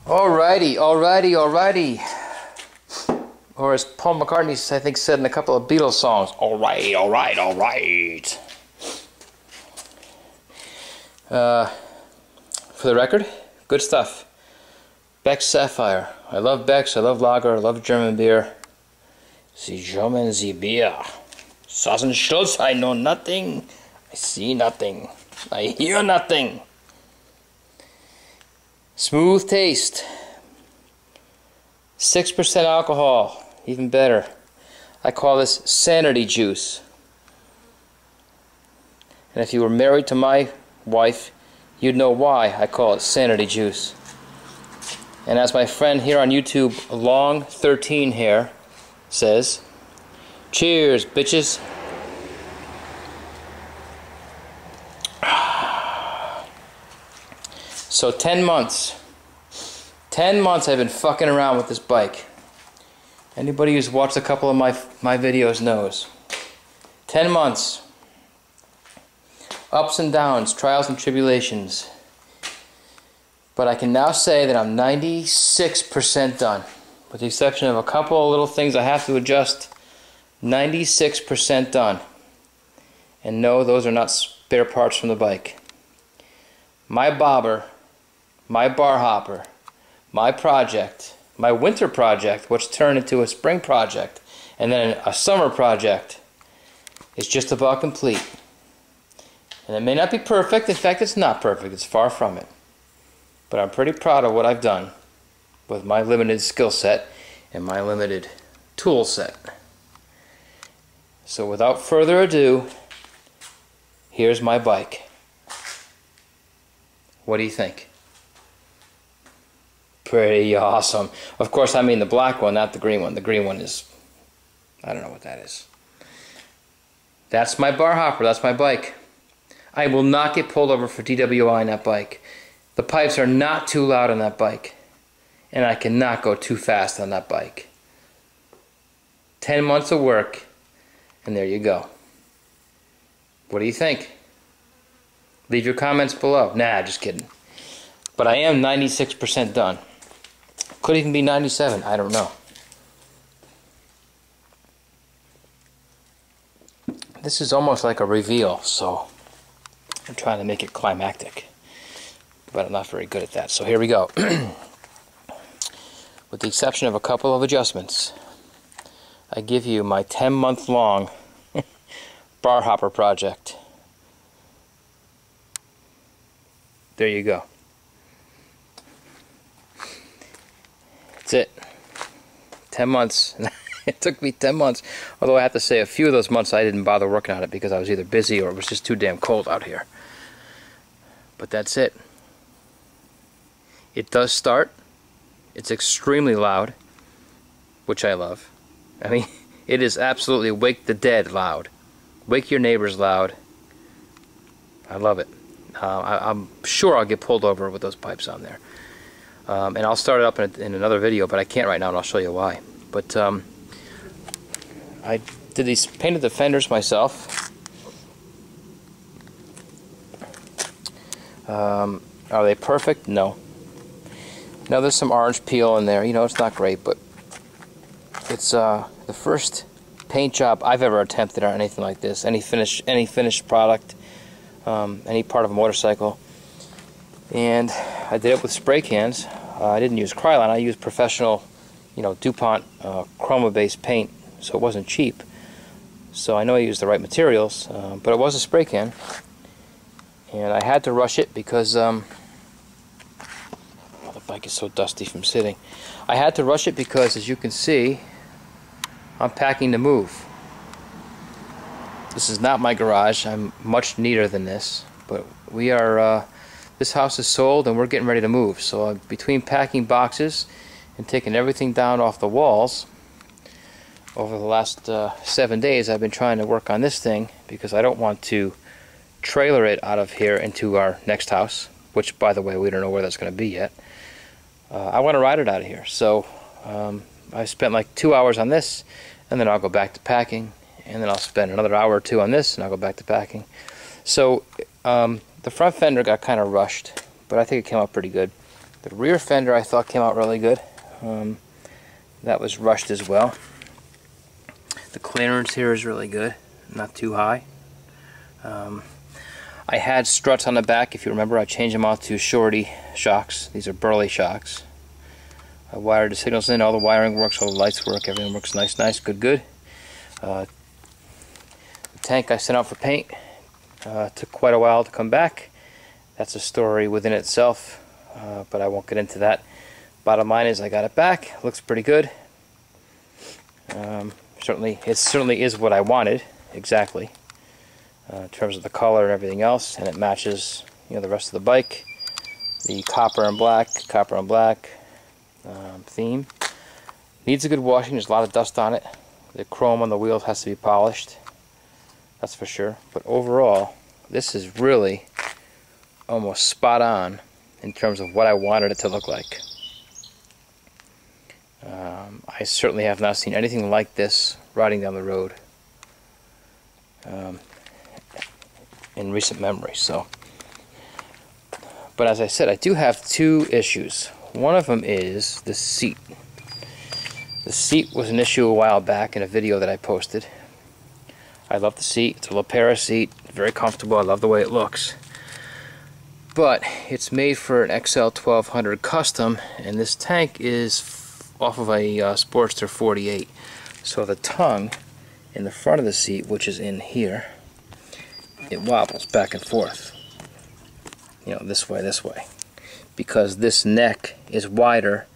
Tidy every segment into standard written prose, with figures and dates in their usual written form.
Alrighty, alrighty, alrighty. Or as Paul McCartney, I think, said in a couple of Beatles songs, alright, alright, alright. For the record, good stuff. Beck's Sapphire. I love Beck's, I love Lager, I love German beer. Sie German, Sie Bier. Sassenschluss, I know nothing. I see nothing. I hear nothing. Smooth taste. 6% alcohol. Even better. I call this sanity juice. And if you were married to my wife, you'd know why I call it sanity juice. And as my friend here on YouTube, Long13 Hair, says, cheers, bitches. So 10 months. 10 months I've been fucking around with this bike. Anybody who's watched a couple of my videos knows. 10 months. Ups and downs, trials and tribulations. But I can now say that I'm 96% done. With the exception of a couple of little things I have to adjust. 96% done. And no, those are not spare parts from the bike. My bobber, my bar hopper, my project, my winter project, which turned into a spring project, and then a summer project, is just about complete. And it may not be perfect. In fact, it's not perfect. It's far from it. But I'm pretty proud of what I've done with my limited skill set and my limited tool set. So without further ado, here's my bike. What do you think? Pretty awesome. Of course, I mean the black one, not the green one. The green one is, I don't know what that is. That's my bar hopper. That's my bike. I will not get pulled over for DWI on that bike. The pipes are not too loud on that bike. And I cannot go too fast on that bike. 10 months of work, and there you go. What do you think? Leave your comments below. Nah, just kidding. But I am 96% done. Could even be 97, I don't know. This is almost like a reveal, so I'm trying to make it climactic. But I'm not very good at that, so here we go. With the exception of a couple of adjustments, I give you my 10-month-long bar hopper project. There you go. That's it. 10 months. It took me 10 months. Although I have to say, a few of those months I didn't bother working on it because I was either busy or it was just too damn cold out here. But that's it. It does start. It's extremely loud, which I love. I mean, it is absolutely wake the dead loud. Wake your neighbors loud. I love it. I'm sure I'll get pulled over with those pipes on there. And I'll start it up in another video, but I can't right now, and I'll show you why. But I did these, painted the fenders myself. Are they perfect? No. Now there's some orange peel in there. You know, it's not great, but it's the first paint job I've ever attempted on anything like this. Any finished product, any part of a motorcycle. And I did it with spray cans. I didn't use Krylon. I used professional, you know, DuPont chroma-based paint, so it wasn't cheap. So I know I used the right materials, but it was a spray can. And I had to rush it because the bike is so dusty from sitting. I had to rush it because, as you can see, I'm packing to move. This is not my garage. I'm much neater than this, but we are. This house is sold, and we're getting ready to move. So between packing boxes and taking everything down off the walls, over the last 7 days, I've been trying to work on this thing because I don't want to trailer it out of here into our next house, which, by the way, we don't know where that's going to be yet. I want to ride it out of here. So I spent like 2 hours on this, and then I'll go back to packing, and then I'll spend another hour or two on this, and I'll go back to packing. So the front fender got kind of rushed, but I think it came out pretty good. The rear fender I thought came out really good. That was rushed as well. The clearance here is really good, not too high. I had struts on the back. If you remember, I changed them out to shorty shocks. These are Burley shocks. I wired the signals in. All the wiring works, all the lights work, everything works nice, good. The tank I sent out for paint took quite a while to come back. That's a story within itself, but I won't get into that. Bottom line is I got it back. Looks pretty good. It certainly is what I wanted, exactly, in terms of the color and everything else, and it matches, you know, the rest of the bike. The copper and black theme. Needs a good washing. There's a lot of dust on it. The chrome on the wheels has to be polished, that's for sure. But overall, this is really almost spot on in terms of what I wanted it to look like. I certainly have not seen anything like this riding down the road in recent memory. So, but as I said, I do have two issues. One of them is the seat. The seat was an issue a while back in a video that I posted. I love the seat. It's a Lapera seat, very comfortable. I love the way it looks. But it's made for an XL 1200 custom, and this tank is off of a Sportster 48. So the tongue in the front of the seat, which is in here, it wobbles back and forth. You know, this way. Because this neck is wider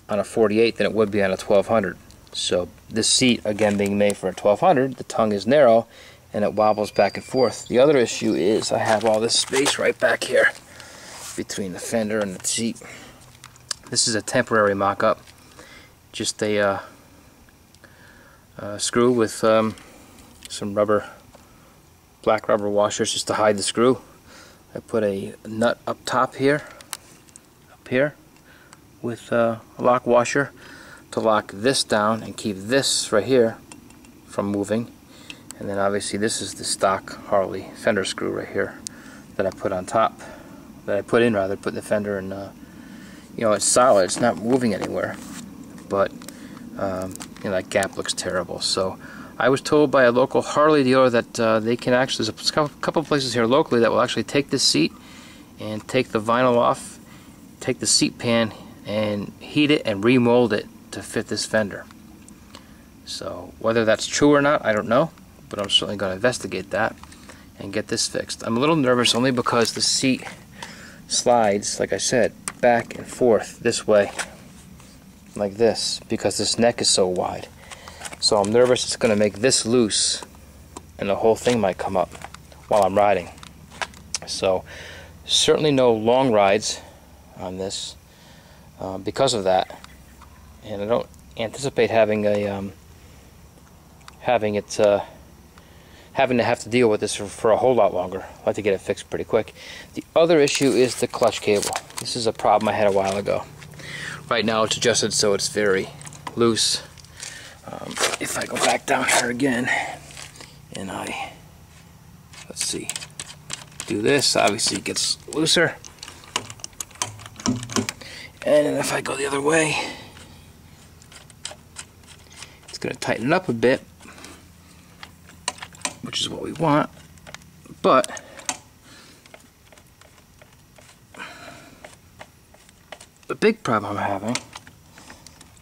on a 48 than it would be on a 1200. So this seat, again being made for a 1200, the tongue is narrow and it wobbles back and forth. The other issue is I have all this space right back here between the fender and the seat. This is a temporary mock-up, just a screw with some black rubber washers just to hide the screw. I put a nut up here, with a lock washer to lock this down and keep this right here from moving. And then obviously this is the stock Harley fender screw right here that I put on top, put in the fender, and you know, it's solid, it's not moving anywhere, but you know, that gap looks terrible. So I was told by a local Harley dealer that they can actually, there's a couple of places here locally that will actually take this seat and take the vinyl off, take the seat pan and heat it and remold it to fit this fender. So whether that's true or not, I don't know, but I'm certainly going to investigate that and get this fixed. I'm a little nervous only because the seat slides, like I said, back and forth this way, like this, because this neck is so wide. So I'm nervous it's going to make this loose and the whole thing might come up while I'm riding. So certainly no long rides on this because of that, and I don't anticipate having having to have to deal with this for a whole lot longer. I'd like to get it fixed pretty quick. The other issue is the clutch cable. This is a problem I had a while ago. Right now it's adjusted so it's very loose. If I go back down here again and let's see, do this, obviously it gets looser. And then if I go the other way, it's going to tighten it up a bit, which is what we want. But the big problem I'm having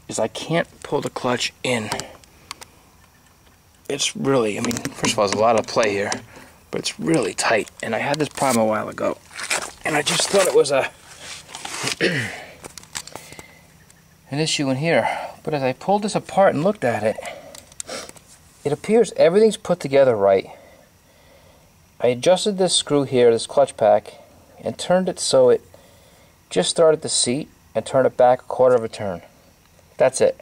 is I can't pull the clutch in. It's really, I mean, first of all, there's a lot of play here, but it's really tight. And I had this problem a while ago, and I just thought it was an issue in here. But as I pulled this apart and looked at it, it appears everything's put together right. I adjusted this screw here, this clutch pack, and turned it so it just started the seat and turned it back a quarter of a turn. That's it.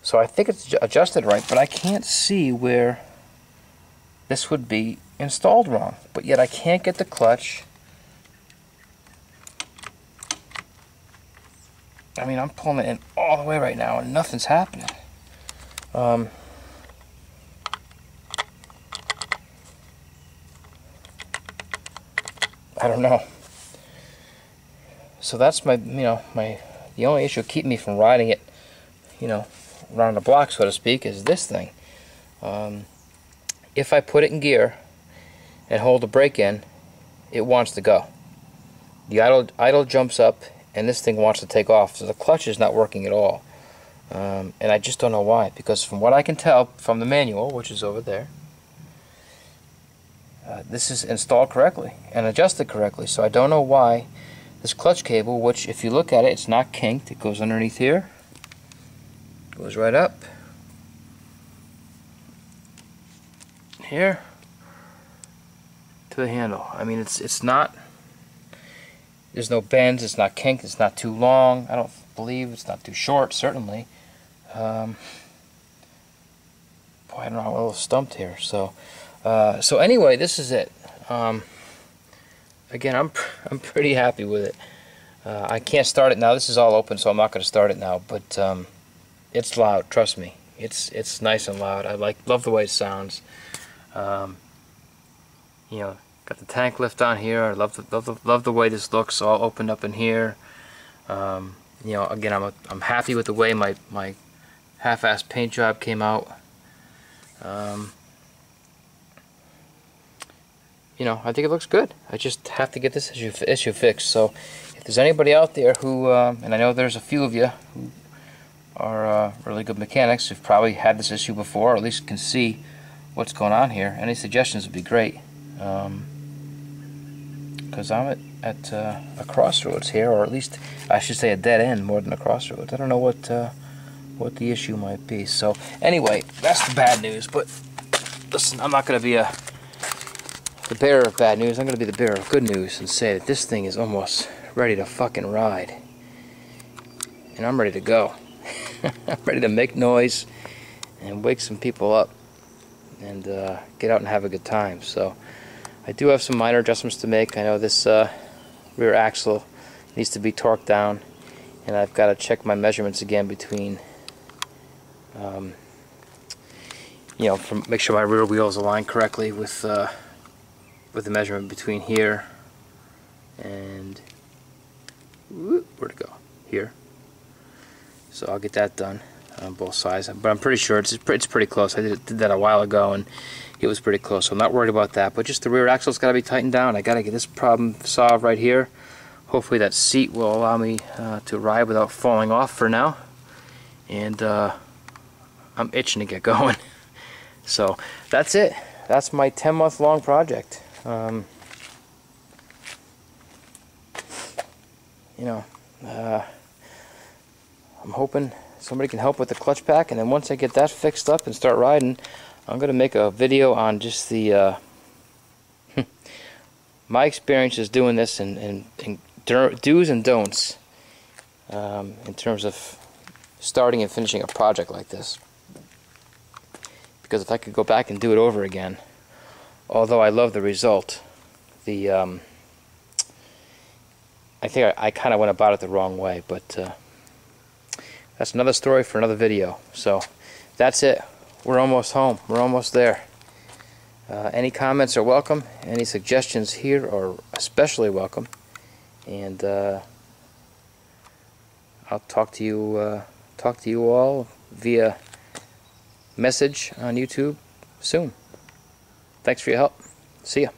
So I think it's adjusted right, but I can't see where this would be installed wrong. But yet I can't get the clutch. I mean, I'm pulling it in all the way right now and nothing's happening. I don't know. So that's my, the only issue keeping me from riding it, around the block, so to speak, is this thing. If I put it in gear and hold the brake in, it wants to go. The idle jumps up, and this thing wants to take off. So the clutch is not working at all. And I just don't know why, because from what I can tell from the manual, which is over there, this is installed correctly and adjusted correctly. So I don't know why this clutch cable, which if you look at it, it's not kinked. It goes underneath here, goes right up here to the handle. I mean, it's not, there's no bends, it's not kinked, it's not too long, I don't believe, it's not too short, certainly. Boy, I don't know, I'm a little stumped here. So anyway, this is it. Again, I'm pretty happy with it. I can't start it now. This is all open, so I'm not going to start it now. But it's loud. Trust me. It's nice and loud. I love the way it sounds. Got the tank lift on here. I love the way this looks, all opened up in here. Again, I'm happy with the way my half-assed paint job came out. I think it looks good. I just have to get this issue fixed. So if there's anybody out there who, and I know there's a few of you who are really good mechanics who've probably had this issue before, or at least can see what's going on here, any suggestions would be great. Because I'm at a crossroads here, or at least I should say a dead end more than a crossroads. I don't know what the issue might be. So anyway, that's the bad news. But listen, I'm not going to be the bearer of bad news. I'm going to be the bearer of good news and say that this thing is almost ready to fucking ride. And I'm ready to go. I'm ready to make noise and wake some people up and get out and have a good time. So I do have some minor adjustments to make. I know this rear axle needs to be torqued down, and I've got to check my measurements again between make sure my rear wheels align correctly with the measurement between here and where'd it go? Here. So I'll get that done on both sides. But I'm pretty sure it's pretty close. I did that a while ago and it was pretty close. So I'm not worried about that. But just the rear axle's got to be tightened down. I got to get this problem solved right here. Hopefully that seat will allow me to ride without falling off for now. And I'm itching to get going. So that's it. That's my 10-month long project. I'm hoping somebody can help with the clutch pack, and then once I get that fixed up and start riding, I'm going to make a video on just the my experiences doing this and do's and don'ts in terms of starting and finishing a project like this. Because if I could go back and do it over again, although I love the result, I think I kind of went about it the wrong way, but that's another story for another video. So that's it. We're almost home. We're almost there. Any comments are welcome. Any suggestions here are especially welcome. And I'll talk to you all via message on YouTube soon. Thanks for your help. See ya.